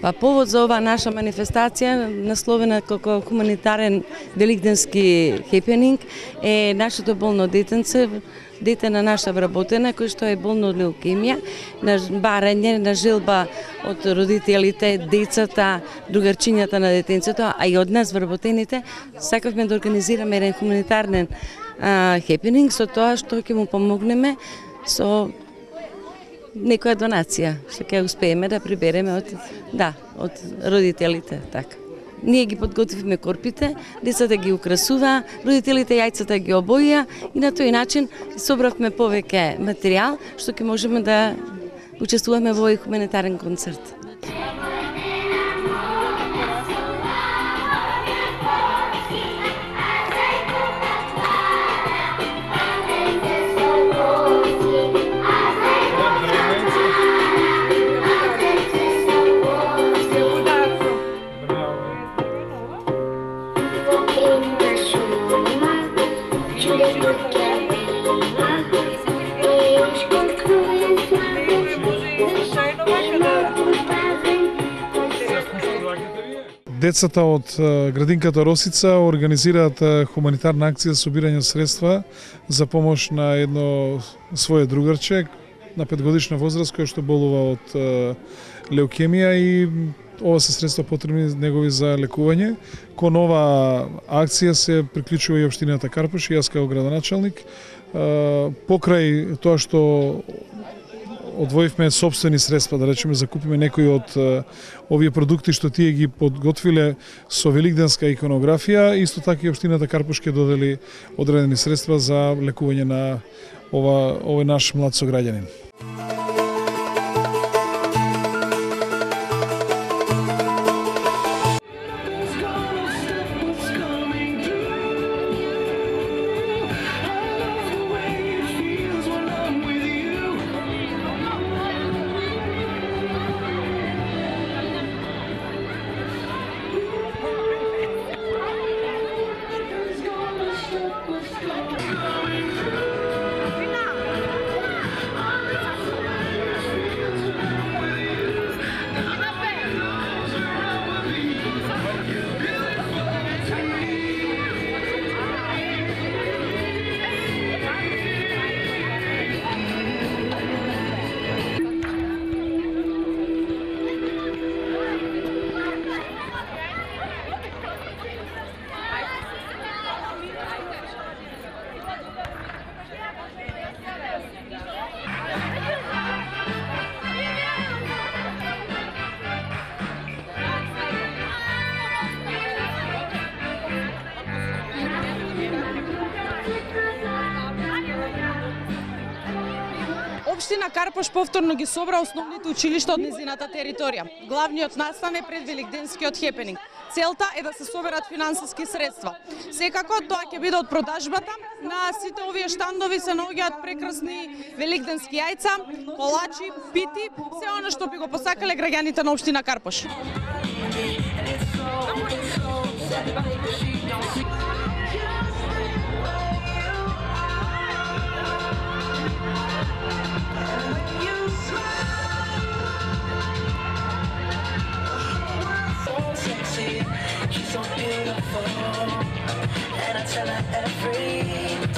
Па повод за оваа наша манифестација, насловена како хуманитарен великденски хепенинг, е нашето болно детенце, дете на наша вработена, кој што е болно од леукемија, на барање, на желба од родителите, децата, другарчињата на детенцето, а и од нас вработените, сакавме да организираме еден хуманитарен хепенинг со тоа што ќе му помогнеме со некоја донација, што ќе успееме да прибереме од родителите, така. Ние ги подготвивме корпите, децата ги украсуваа, родителите јајцата ги обоија и на тој начин собравме повеќе материјал што ќе можеме да учествуваме во овој хуманитарен концерт. Децата од градинката Росица организираат хуманитарна акција за собирање средства за помош на едно свое другарче на 5-годишна возраст кој што болува од леукемија и ова се средства потребни негови за лекување. Кон ова акција се приклучува и општината Карпош и јас како градоначалник. Покрај тоа што одвоивме сопствени средства, да речеме, закупиме некои од овие продукти што тие ги подготвиле со великденска иконографија, исто така и општината Карпош ќе додели одредени средства за лекување на овој наш млад сограѓанин. Општина Карпош повторно ги собра основните училишта од незината територија. Главниот настан е пред великденскиот хепенинг. Целта е да се соберат финансиски средства. Секако тоа ќе биде од продажбата. На сите овие штандови се наоѓаат прекрасни великденски јајца, колачи, пити, се она што би го посакале граѓаните на општина Карпош. She's so beautiful, and I tell her every